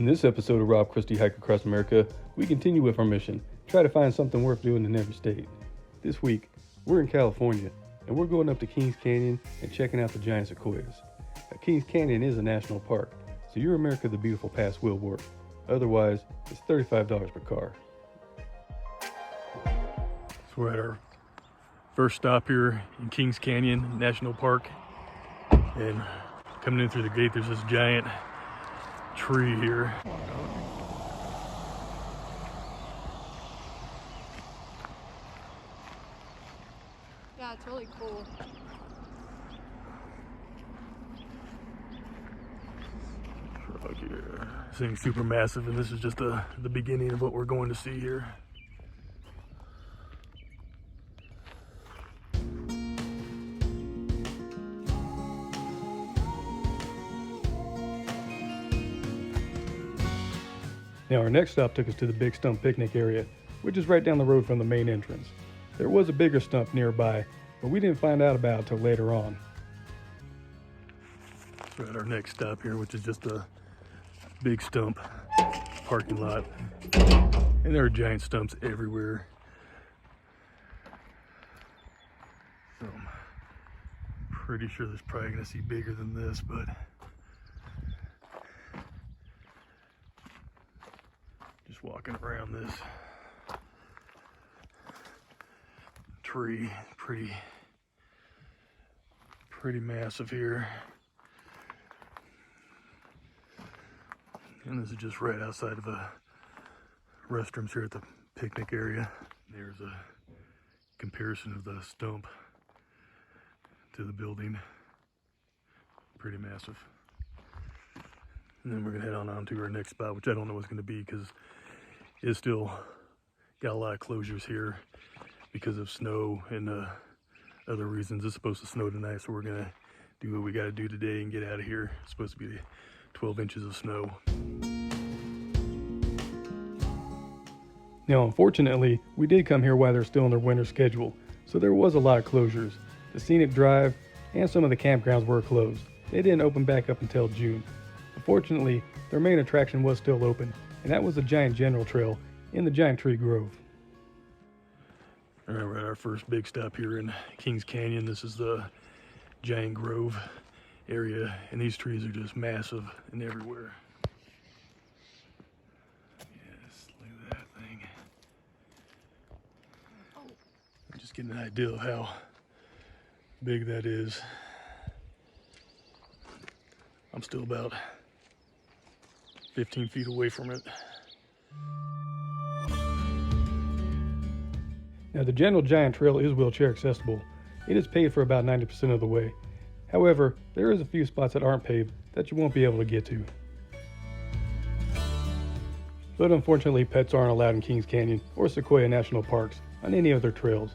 In this episode of Rob Christie Hike Across America, we continue with our mission, try to find something worth doing in every state. This week, we're in California, and we're going up to Kings Canyon and checking out the giant sequoias. Now, Kings Canyon is a national park, so your America the Beautiful pass will work. Otherwise, it's $35 per car. So we're at our first stop here in Kings Canyon National Park, and coming in through the gate there's this giant tree here. Yeah, it's really cool. Look here. This thing's super massive, and this is just the beginning of what we're going to see here. Now our next stop took us to the Big Stump picnic area, which is right down the road from the main entrance. There was a bigger stump nearby, but we didn't find out about it till later on. So we're at our next stop here, which is just a Big Stump parking lot. And there are giant stumps everywhere. So I'm pretty sure there's probably gonna see bigger than this, but just walking around this tree, pretty massive here. And this is just right outside of the restrooms here at the picnic area. There's a comparison of the stump to the building. Pretty massive. And then we're gonna head on to our next spot, which I don't know what's gonna be because it's still got a lot of closures here because of snow and other reasons. It's supposed to snow tonight, so we're gonna do what we gotta do today and get out of here. It's supposed to be 12 inches of snow. Now, unfortunately, we did come here while they're still in their winter schedule, so there was a lot of closures. The scenic drive and some of the campgrounds were closed. They didn't open back up until June. Fortunately, their main attraction was still open, and that was the giant general trail in the giant tree grove. All right, we're at our first big stop here in Kings Canyon. This is the giant grove area, and these trees are just massive and everywhere. Yes, look at that thing. I'm just getting an idea of how big that is. I'm still about 15 feet away from it. Now, the general giant trail is wheelchair accessible. It is paved for about 90% of the way. However, there is a few spots that aren't paved that you won't be able to get to. But unfortunately, pets aren't allowed in Kings Canyon or Sequoia National Parks on any of their trails.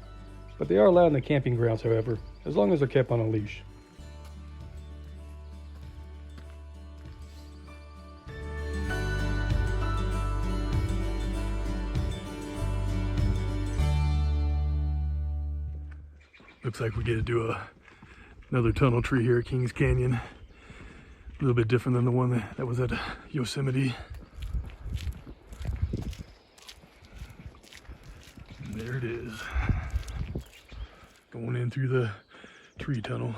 But they are allowed in the camping grounds, however, as long as they're kept on a leash. Looks like we get to do another tunnel tree here at Kings Canyon. A little bit different than the one that was at Yosemite. And there it is. Going in through the tree tunnel.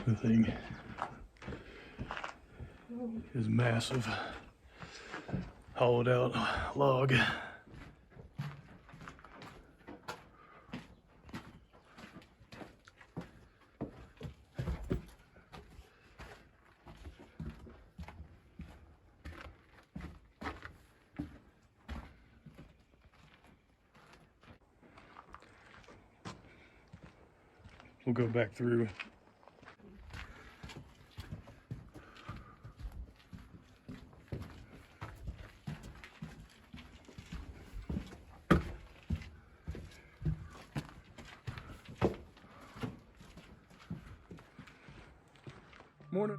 The thing is massive, hollowed out log. We'll go back through. Morning.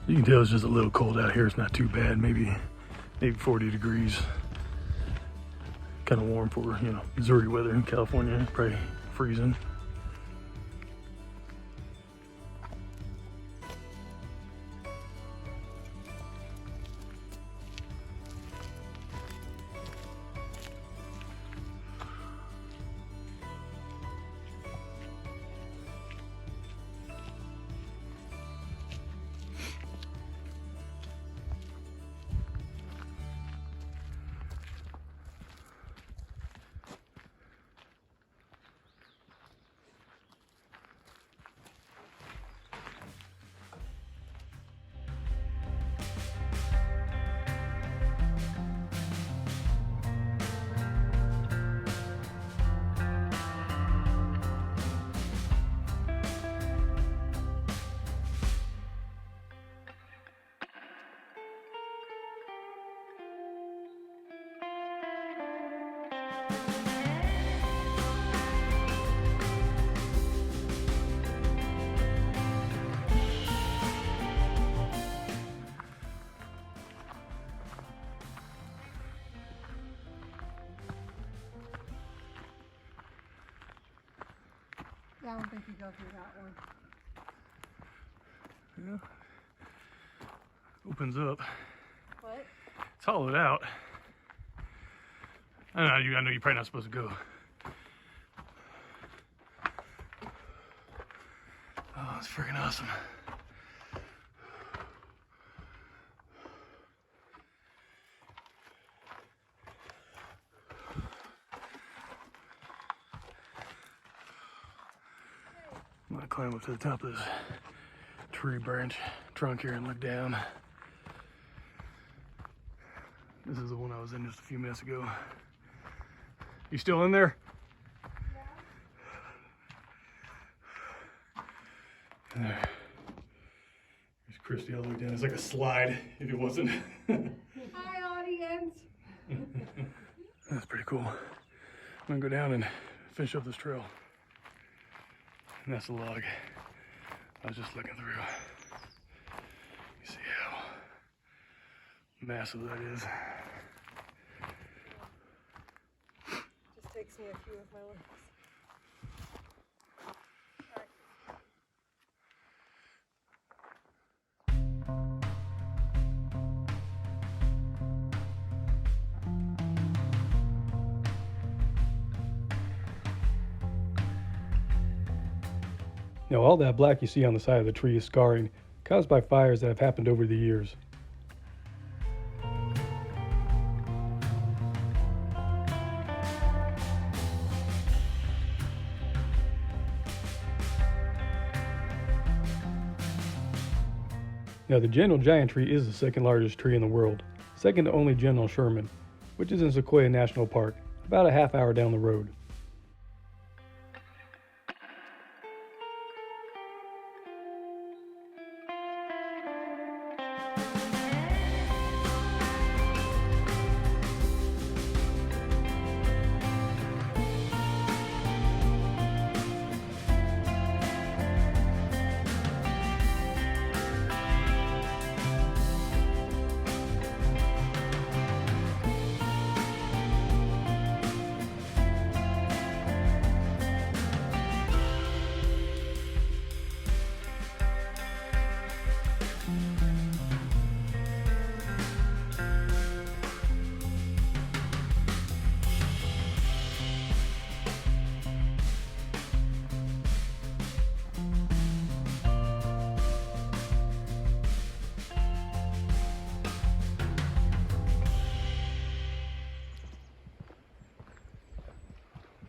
You can tell it's just a little cold out here. It's not too bad. Maybe 40 degrees. Kind of warm for, you know, Missouri weather. In California, probably freezing. Yeah, I don't think you go through that one. Yeah. Opens up. What? It's hollowed out. I know you're probably not supposed to go. Oh, it's freaking awesome. I'm gonna climb up to the top of this tree branch trunk here and look down. This is the one I was in just a few minutes ago. You still in there? Yeah. There's Christy all the way down. It's like a slide if it wasn't. Hi, audience. That's pretty cool. I'm gonna go down and finish up this trail. And that's the log I was just looking through. You see how massive that is. Just takes me a few of my legs. Now, all that black you see on the side of the tree is scarring caused by fires that have happened over the years. Now, the General Giant tree is the second largest tree in the world, second to only General Sherman, which is in Sequoia National Park, about a half hour down the road.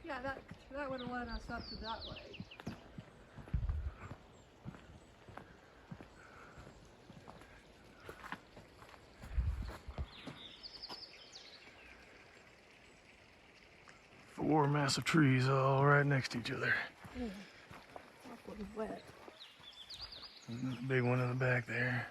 Yeah, that would have led us up to that way. 4 massive trees all right next to each other. Yeah. Awfully wet. And there's a big one in the back there.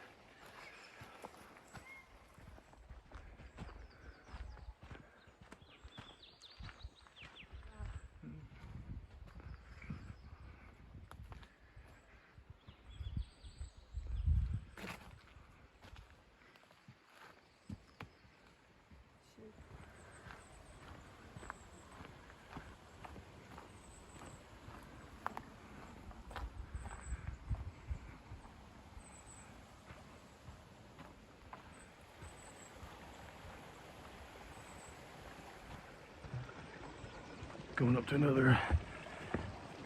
Going up to another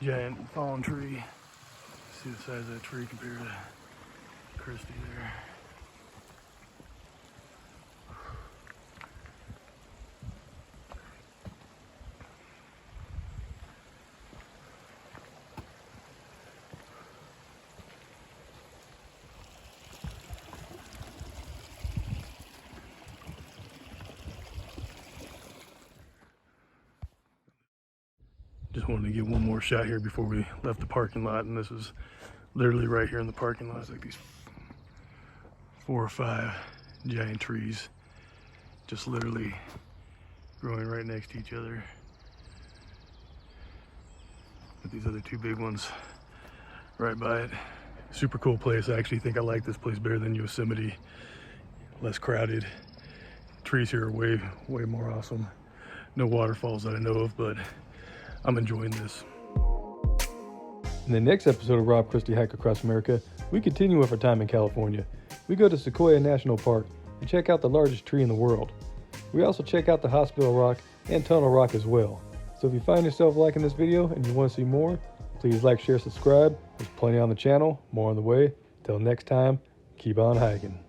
giant fallen tree. See the size of that tree compared to Christie there. Just wanted to get one more shot here before we left the parking lot, and this is literally right here in the parking lot. It's like these 4 or 5 giant trees just literally growing right next to each other, with these other 2 big ones right by it. Super cool place. I actually think I like this place better than Yosemite. Less crowded. Trees here are way more awesome. No waterfalls that I know of, but I'm enjoying this. In the next episode of Rob Christie Hike Across America, we continue with our time in California. We go to Sequoia National Park and check out the largest tree in the world. We also check out the Hospital Rock and Tunnel Rock as well. So if you find yourself liking this video and you want to see more, please like, share, subscribe. There's plenty on the channel, more on the way. Till next time, keep on hiking.